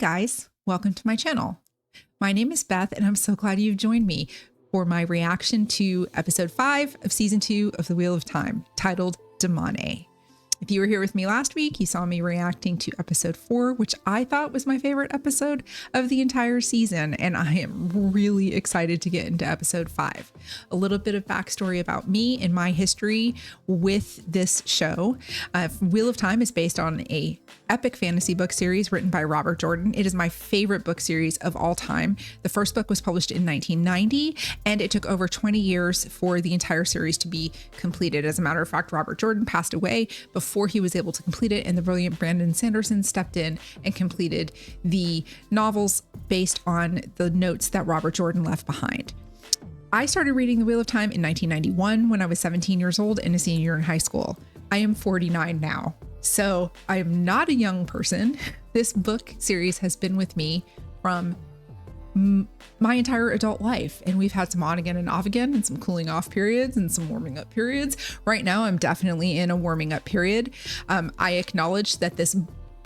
guys, welcome to my channel. My name is Beth and I'm so glad you've joined me for my reaction to episode 5 of season 2 of The Wheel of Time, titled Damane. If you were here with me last week, you saw me reacting to episode 4, which I thought was my favorite episode of the entire season, and I am really excited to get into episode 5. A little bit of backstory about me and my history with this show. Wheel of Time is based on a epic fantasy book series written by Robert Jordan. It is my favorite book series of all time. The first book was published in 1990, and it took over 20 years for the entire series to be completed. As a matter of fact, Robert Jordan passed away before he was able to complete it, and the brilliant Brandon Sanderson stepped in and completed the novels based on the notes that Robert Jordan left behind. I started reading The Wheel of Time in 1991 when I was 17 years old and a senior in high school. I am 49 now, so I am not a young person. This book series has been with me from my entire adult life, and we've had some on again and off again, and some cooling off periods and some warming up periods. Right now I'm definitely in a warming up period. I acknowledge that this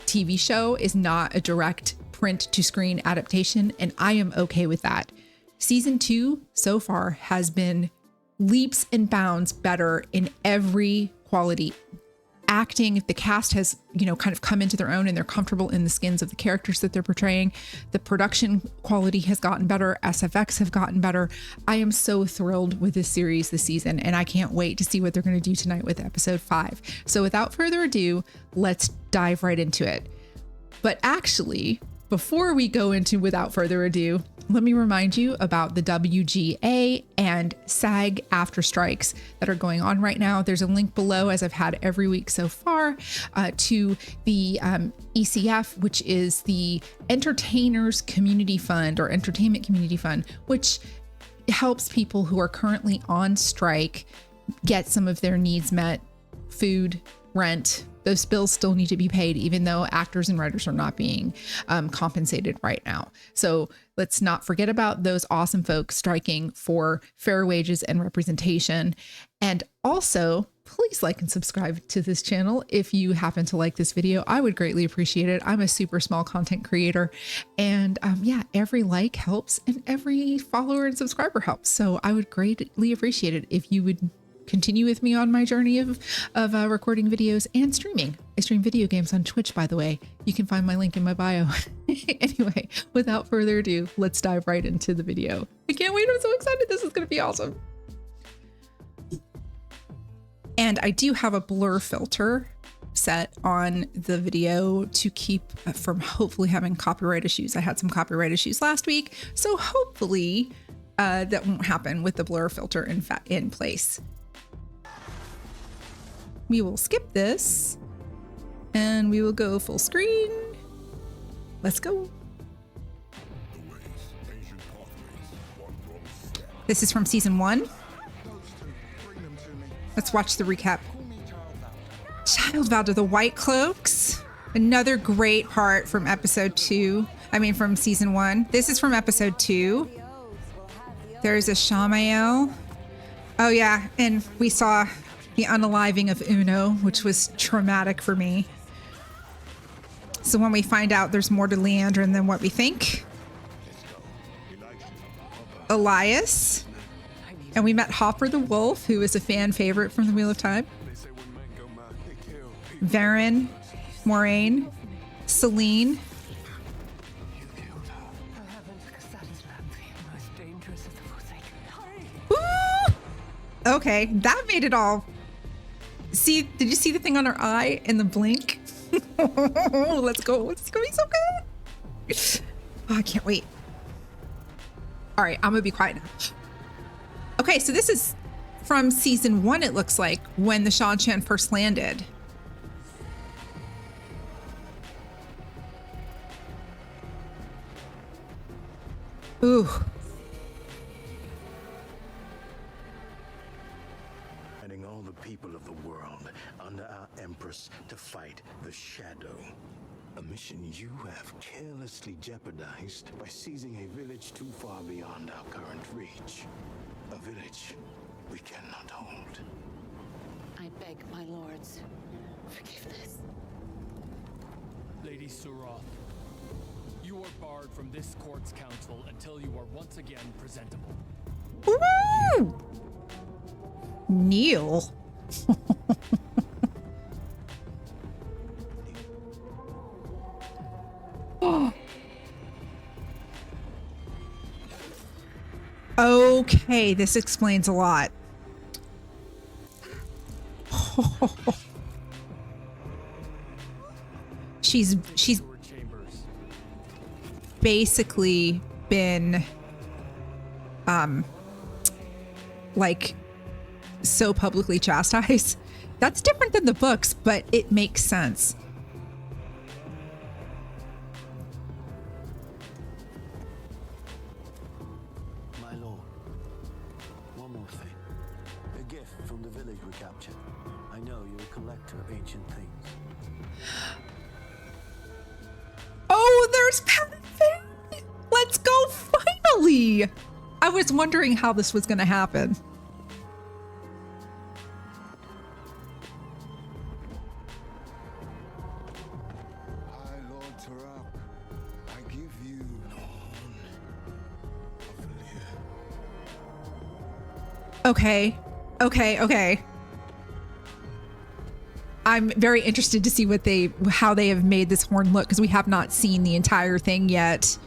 TV show is not a direct print to screen adaptation, and I am okay with that. Season 2 so far has been leaps and bounds better in every quality. Acting, the cast has, kind of come into their own and they're comfortable in the skins of the characters that they're portraying. The production quality has gotten better. SFX have gotten better. I am so thrilled with this series this season, and I can't wait to see what they're going to do tonight with episode 5. So without further ado, let's dive right into it. But actually, before we go into without further ado, let me remind you about the WGA and SAG-AFTRA strikes that are going on right now. There's a link below, as I've had every week so far, to the ECF, which is the Entertainers Community Fund or Entertainment Community Fund, which helps people who are currently on strike get some of their needs met: food, rent. Those bills still need to be paid, even though actors and writers are not being compensated right now. So let's not forget about those awesome folks striking for fair wages and representation. And also, please like and subscribe to this channel if you happen to like this video. I would greatly appreciate it. I'm a super small content creator, and yeah, every like helps and every follower and subscriber helps. So I would greatly appreciate it if you would continue with me on my journey of recording videos and streaming. I stream video games on Twitch, by the way. You can find my link in my bio. Anyway, without further ado, let's dive right into the video. I can't wait. I'm so excited. This is going to be awesome. And I do have a blur filter set on the video to keep from hopefully having copyright issues. I had some copyright issues last week, so hopefully that won't happen with the blur filter in place. We will skip this and we will go full screen. Let's go. This is from season 1. Let's watch the recap. Child Vow to the White Cloaks. Another great part from episode 2. From season 1. This is from episode 2. There's a Shamael. Oh yeah, and we saw the unaliving of Uno, which was traumatic for me. So when we find out there's more to Leandrin than what we think. Elias. And we met Hopper the Wolf, who is a fan favorite from The Wheel of Time. Varen, Maureen, Celine. Ooh! Okay, that made it all. See, did you see the thing on her eye in the blink? Let's go. It's gonna be so good. Oh, I can't wait. All right, I'm gonna be quiet now. Okay, so this is from season 1, it looks like, when the Shan-Chan first landed. Ooh. All the people of the world under our Empress to fight the Shadow. A mission you have carelessly jeopardized by seizing a village too far beyond our current reach. A village we cannot hold. I beg my lords, forgiveness. Lady Suroth, you You are barred from this court's counsel until you are once again presentable. Woo! Neil. Okay, this explains a lot. She's basically been like so publicly chastised. That's different than the books, but it makes sense. My lord, one more thing. A gift from the village we captured. I know you're a collector of ancient things. Oh, there's Patton! Let's go finally! I was wondering how this was going to happen. Hi, Lord Tarak. I give you Okay. I'm very interested to see how they have made this horn look, because we have not seen the entire thing yet.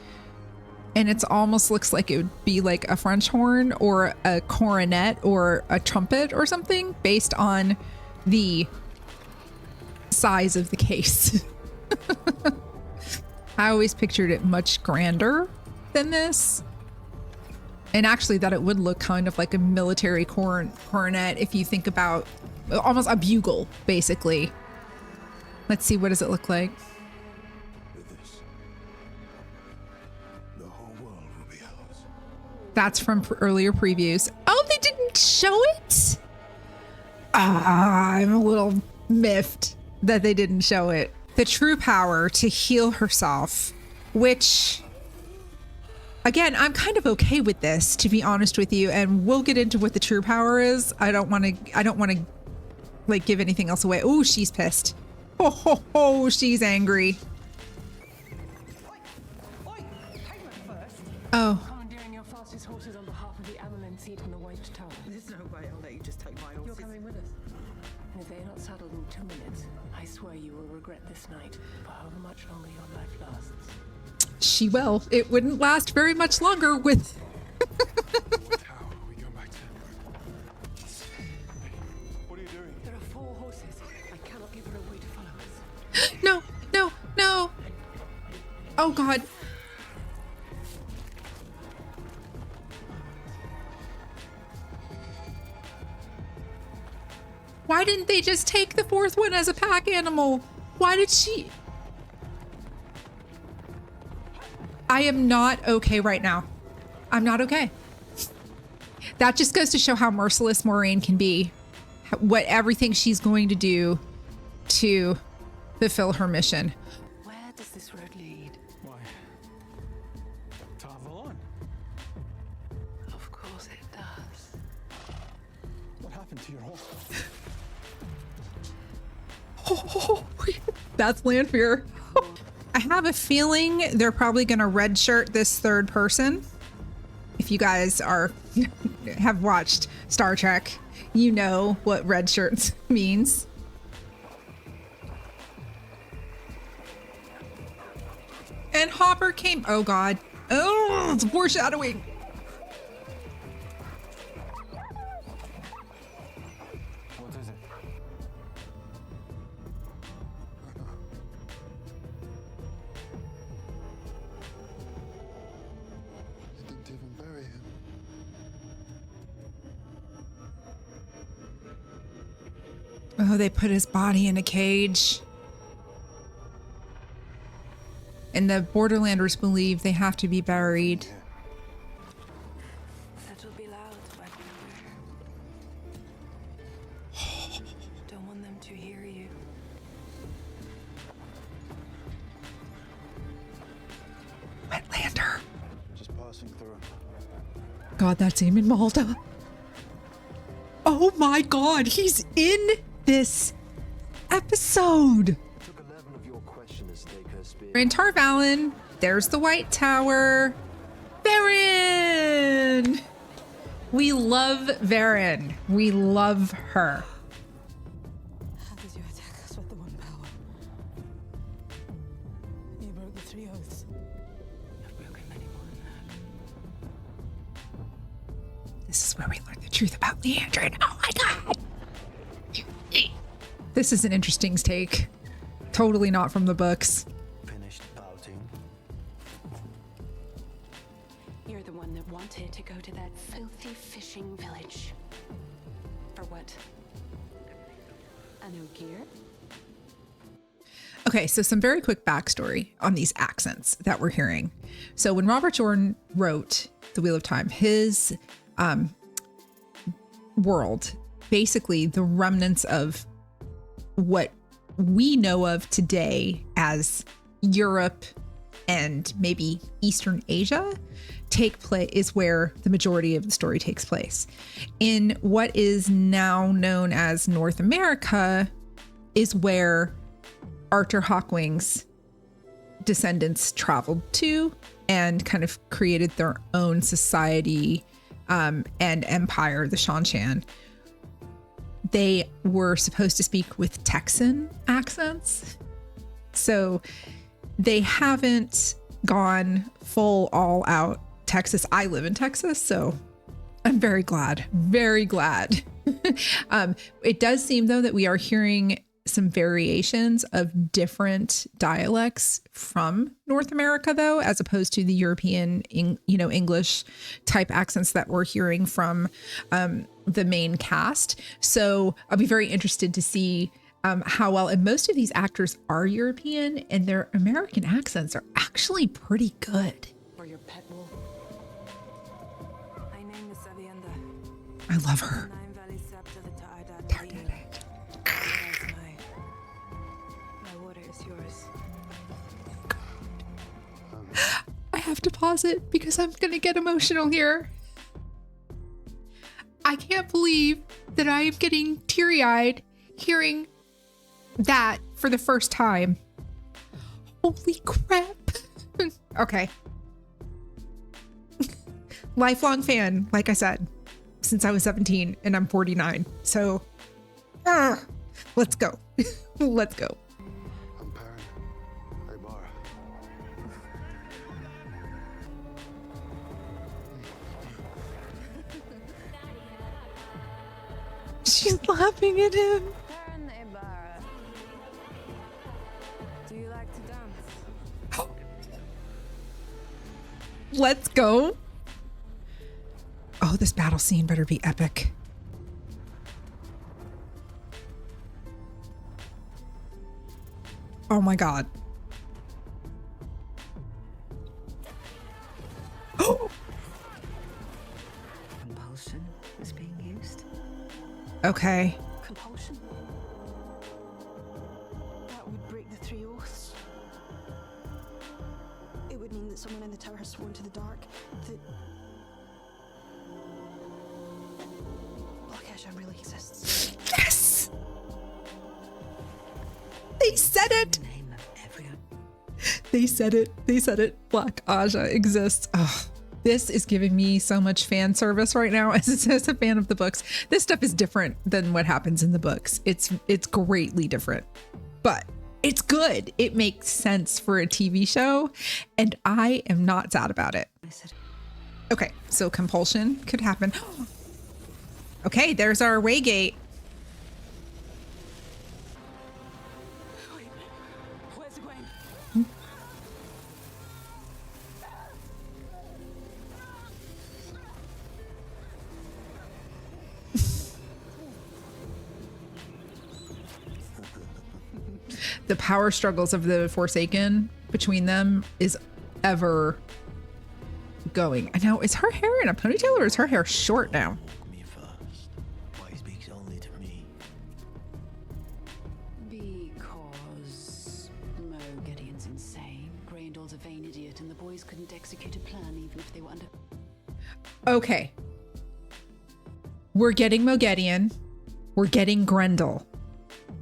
And it almost looks like it would be like a French horn or a coronet or a trumpet or something based on the size of the case. I always pictured it much grander than this. And actually that it would look kind of like a military coronet if you think about almost a bugle, basically. Let's see, what does it look like? With this, the whole world will be ours. That's from earlier previews. Oh, they didn't show it? I'm a little miffed that they didn't show it. The true power to heal herself, which, again, I'm kind of okay with this, to be honest with you, and we'll get into what the true power is. I don't want to like give anything else away. Oh, she's pissed. Oh, she's angry. Oh. Commandeering your fastest horses on behalf of the Amelin seat in the White Tower. There's no way I'll let you just take my horses. You're coming with us. And if they're not saddled in 2 minutes, I swear you will regret this night for however much longer your life lasts. She will. It wouldn't last very much longer with... How are we going back to? What are you doing? There are 4 horses. I cannot give her a way to follow us. No. Oh, God. Why didn't they just take the 4th one as a pack animal? Why did she... I am not okay right now. I'm not okay. That just goes to show how merciless Maureen can be. What everything she's going to do to fulfill her mission. Where does this road lead? Why? Tavalon. Of course it does. What happened to your horse? That's Lanfear. I have a feeling they're probably going to redshirt this 3rd person. If you guys have watched Star Trek, you know what red shirts means. And Hopper came. Oh, God. Oh, it's foreshadowing. What is it? You didn't even bury him. Oh, they put his body in a cage. And the Borderlanders believe they have to be buried. That'll be loud, but don't want them to hear you. Wetlander. Just passing through. God, that's him in Malta. Oh my God, he's in this episode. Took 11 of your questioners stake her spear. And Tarvalin There's the White Tower. Varen! We love Varen. We love her. How did you attack us with the one power? You broke the 3 oaths. I've broken many more than that. This is where we learn the truth about Leandrin. Oh my god! This is an interesting take. Totally not from the books. Finished pouting. You're the one that wanted to go to that filthy fishing village. For what? A new gear? Okay, so some very quick backstory on these accents that we're hearing. So when Robert Jordan wrote The Wheel of Time, his world, basically the remnants of what we know of today as Europe and maybe Eastern Asia is where the majority of the story takes place. In what is now known as North America is where Arthur Hawkwing's descendants traveled to and kind of created their own society and empire, the Shanshan. They were supposed to speak with Texan accents. So they haven't gone full all out Texas. I live in Texas, so I'm very glad. Very glad. It does seem, though, that we are hearing some variations of different dialects from North America, though, as opposed to the European, English type accents that we're hearing from the main cast. So I'll be very interested to see how well, and most of these actors are European and their American accents are actually pretty good. Or your pet wolf? My name is Avienda. I love her. Nine Valley Scepter the Ta'adat. That's mine. My water is yours. I have to pause it because I'm going to get emotional here. I can't believe that I am getting teary-eyed hearing that for the first time. Holy crap. Okay. Lifelong fan, like I said, since I was 17 and I'm 49. So, let's go. Let's go. I'm Perrin. Ibarra. She's laughing at him. Baron Ibarra. Do you like to dance? Let's go. Oh, this battle scene better be epic. Oh my god. Compulsion is being used? Okay. Compulsion? That would break the 3 oaths. It would mean that someone in the tower has sworn to the dark that Black Asia really exists. Yes! They said it! In the name of everyone. They said it. They said it. Black Aja exists. Oh, this is giving me so much fan service right now as a fan of the books. This stuff is different than what happens in the books. It's greatly different, but it's good. It makes sense for a TV show, and I am not sad about it. Okay, so compulsion could happen. Okay, there's our waygate. Where's Gwen? The power struggles of the Forsaken between them is ever going. And now, is her hair in a ponytail or is her hair short now? Me first. Why he speaks only to me. Because Mo Gideon's insane. Greyndall's a vain idiot, and the boys couldn't execute a plan even if they were under. Okay. We're getting Moghedian. We're getting Grendel.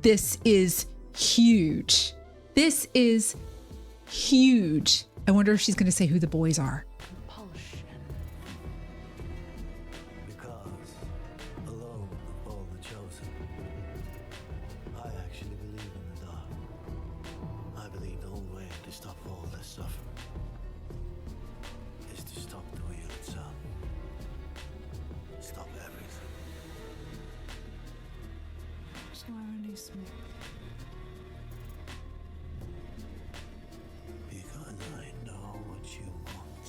This is huge. This is huge. I wonder if she's going to say who the boys are. Compulsion. Because, alone of all the chosen, I actually believe in the dark. I believe the only way to stop all this suffering is to stop the wheel itself. Stop everything. So release me. Because I know what you want.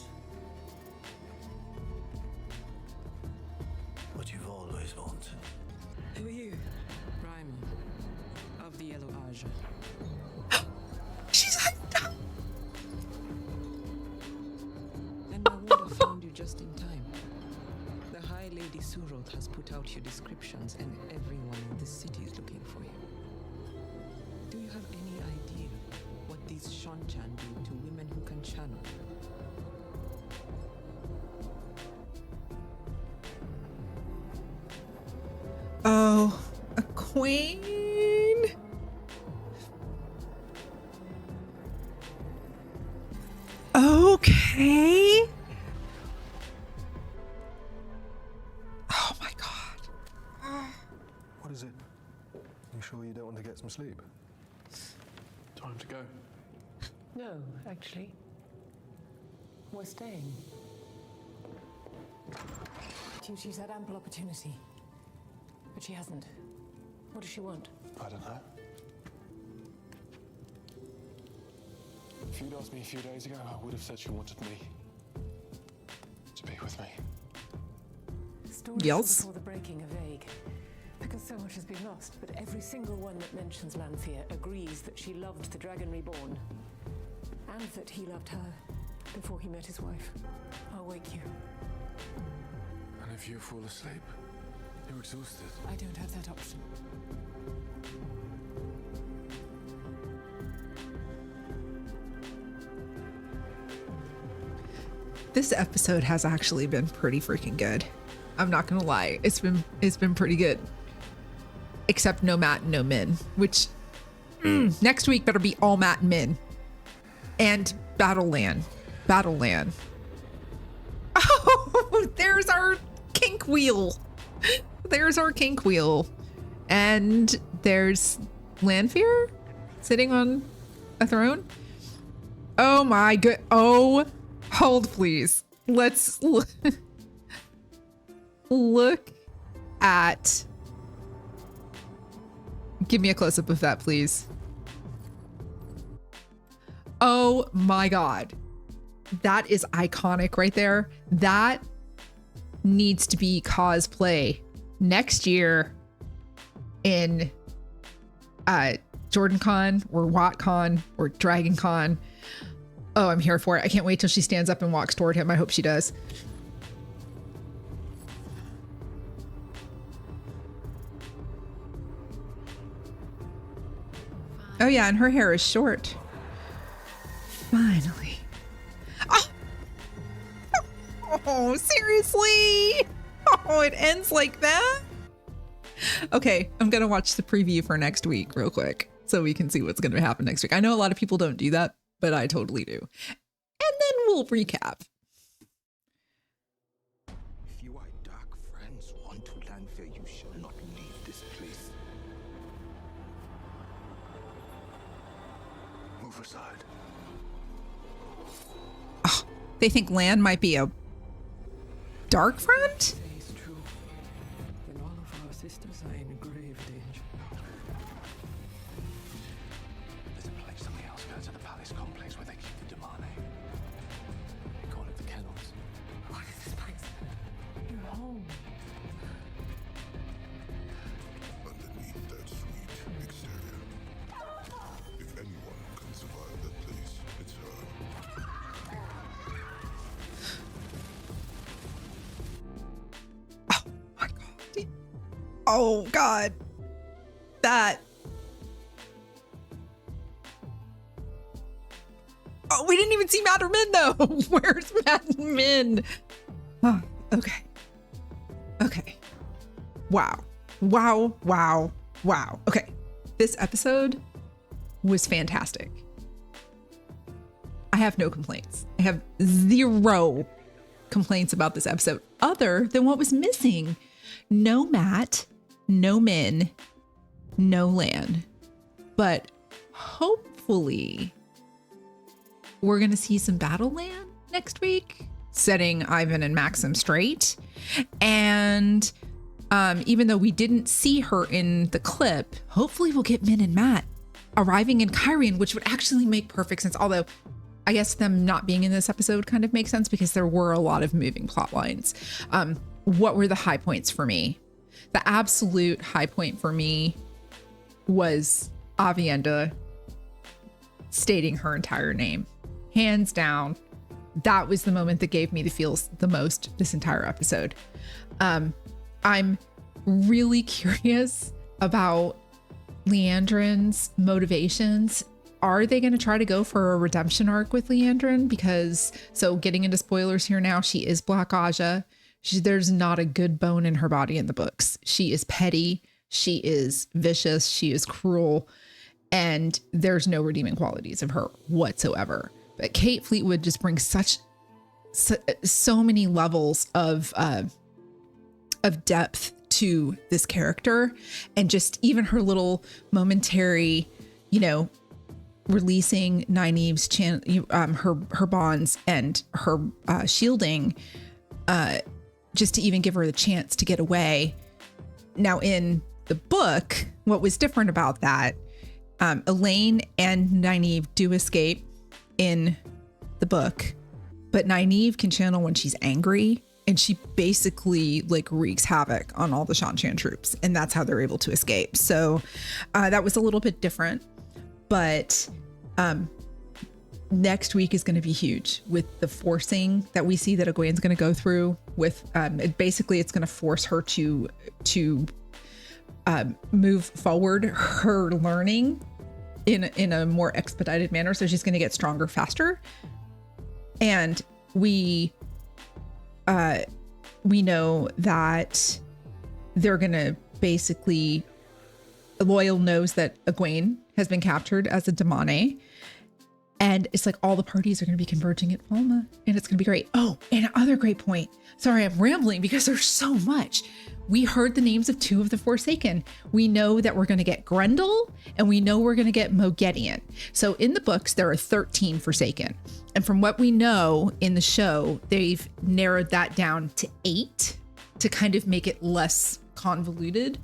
What you've always wanted. Who are you? Primal of the Yellow Aja. She's like, no. And I would have found you just in time. The High Lady Suroth has put out your descriptions, and everyone in this city is looking for you. Do you have any idea what these Shonchan do to women who can channel? Oh, a queen. Okay. Oh my God. What is it? You sure you don't want to get some sleep? Time to go. No, actually. We're staying. She's had ample opportunity. But she hasn't. What does she want? I don't know. If you'd asked me a few days ago, I would have said she wanted me to be with me. Stories Yes. before the breaking are vague, because so much has been lost. But every single one that mentions Lanfear agrees that she loved the Dragon Reborn, and that he loved her before he met his wife. I'll wake you. And if you fall asleep, you're exhausted. I don't have that option. This episode has actually been pretty freaking good. I'm not gonna lie. It's been pretty good. Except no Matt and no Min, which next week better be all Matt and Min. And Battleland. Oh, there's our kink wheel. There's our kink wheel. And there's Lanfear sitting on a throne. Oh my good. Oh, hold please. Let's look at. Give me a close up of that, please. Oh my God. That is iconic right there. That needs to be cosplay next year in JordanCon or WatCon or DragonCon. Oh, I'm here for it. I can't wait till she stands up and walks toward him. I hope she does. Oh yeah, and her hair is short. Finally. Oh, seriously? Oh, it ends like that? Okay, I'm going to watch the preview for next week real quick so we can see what's going to happen next week. I know a lot of people don't do that, but I totally do. And then we'll recap. If you are dark friends want to Lanfear, you shall not leave this place. Move aside. Oh, they think Lan might be a dark friend? Say it's true. Then all of our sisters are in grave danger. There's a place on the outskirts of the palace complex where they keep the Damane. They call it the kennels. What is this place? Your home. Underneath that sweet exterior, if anyone can survive that place, it's her. My God. Oh God. That. Oh, we didn't even see Matt or Min though. Where's Matt and Min? Oh, okay. Okay. Wow. Wow. Wow. Wow. Okay. This episode was fantastic. have no complaints. I have zero complaints about this episode other than what was missing. No Matt, no Min, no Lan. But hopefully we're going to see some battle Lan next week, setting Ivan and Maxim straight. And even though we didn't see her in the clip, hopefully we'll get Min and Matt arriving in Kyrian, which would actually make perfect sense. Although I guess them not being in this episode kind of makes sense because there were a lot of moving plot lines. What were the high points for me? The absolute high point for me was Avienda stating her entire name. Hands down, that was the moment that gave me the feels the most this entire episode. I'm really curious about Leandrin's motivations. Are they going to try to go for a redemption arc with Leandrin? Because, so getting into spoilers here now, she is Black Aja. There's not a good bone in her body in the books. She is petty. She is vicious. She is cruel. And there's no redeeming qualities of her whatsoever. But Kate Fleetwood just brings so many levels of depth to this character, and just even her little momentary, releasing Nynaeve's her bonds and her shielding, just to even give her the chance to get away. Now in the book, what was different about that, Elaine and Nynaeve do escape in the book, but Nynaeve can channel when she's angry, and she basically wreaks havoc on all the Shan-Chan troops, and that's how they're able to escape. So that was a little bit different, but next week is going to be huge with the forcing that we see that Egwene's going to go through with, basically it's going to force her to move forward her learning in a more expedited manner. So she's going to get stronger faster. And we know that they're going to basically, Loyal knows that Egwene has been captured as a Damane. And it's all the parties are going to be converging at Falma, and it's going to be great. Oh, and another great point. Sorry, I'm rambling because there's so much. We heard the names of 2 of the Forsaken. We know that we're going to get Grendel, and we know we're going to get Moghedien. So in the books, there are 13 Forsaken. And from what we know in the show, they've narrowed that down to 8 to kind of make it less convoluted.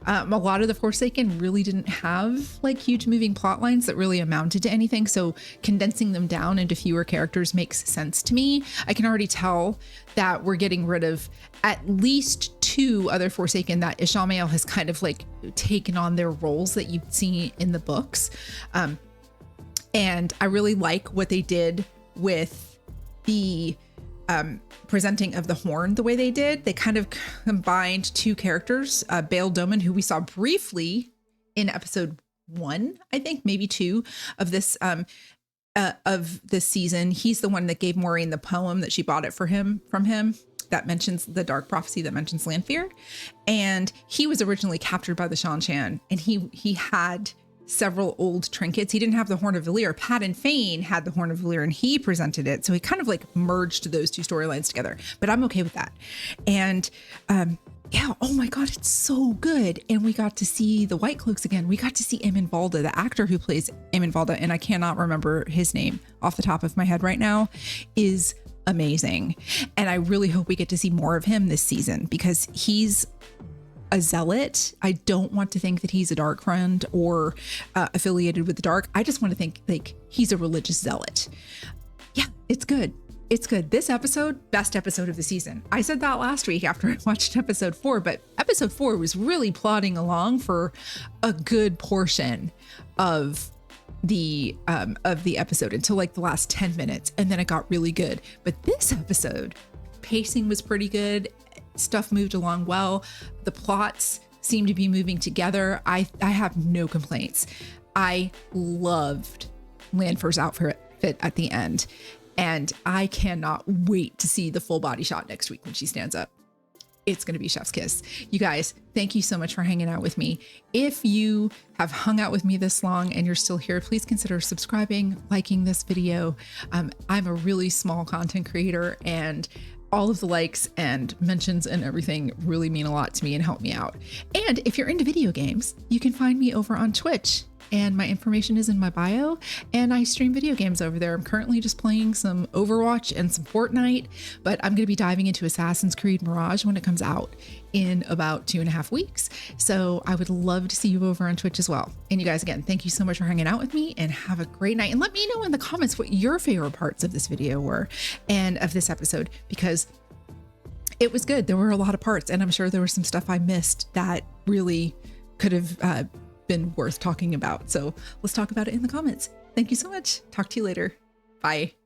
A lot of the Forsaken really didn't have huge moving plot lines that really amounted to anything. So condensing them down into fewer characters makes sense to me. I can already tell that we're getting rid of at least 2 other Forsaken that Ishamael has kind of taken on their roles that you've seen in the books. And I really like what they did with the presenting of the horn the way they did. They kind of combined 2 characters, Bail Doman, who we saw briefly in episode 1, I think, maybe 2 of this season. He's the one that gave Maureen the poem that she bought it from him that mentions the dark prophecy that mentions Lanfear. And he was originally captured by the Shan-Chan, and he had several old trinkets. He didn't have the Horn of Valir. Pat and Fane had the Horn of Valir, and he presented it. So he kind of merged those 2 storylines together, but I'm okay with that. And yeah, oh my God, it's so good. And we got to see the White Cloaks again. We got to see Eamon Valda, the actor who plays Eamon Valda, and I cannot remember his name off the top of my head right now, is amazing. And I really hope we get to see more of him this season because he's a zealot. I don't want to think that he's a dark friend or affiliated with the dark. I just want to think he's a religious zealot. Yeah, it's good. It's good. This episode, best episode of the season. I said that last week after I watched episode 4, but episode 4 was really plodding along for a good portion of the episode until the last 10 minutes, and then it got really good. But this episode, pacing was pretty good. Stuff moved along well. The plots seem to be moving together. I have no complaints. I loved Lanfear's outfit at the end, and I cannot wait to see the full body shot next week when she stands up. it's going to be chef's kiss. You guys, thank you so much for hanging out with me. If you have hung out with me this long and you're still here, please consider subscribing, liking this video. I'm a really small content creator, and all of the likes and mentions and everything really mean a lot to me and help me out. And if you're into video games, you can find me over on Twitch, and my information is in my bio, and I stream video games over there. I'm currently just playing some Overwatch and some Fortnite, but I'm going to be diving into Assassin's Creed Mirage when it comes out in about 2.5 weeks. So I would love to see you over on Twitch as well. And you guys, again, thank you so much for hanging out with me, and have a great night. And let me know in the comments what your favorite parts of this video were and of this episode, because it was good. There were a lot of parts, and I'm sure there was some stuff I missed that really could have been worth talking about. So let's talk about it in the comments. Thank you so much. Talk to you later. Bye.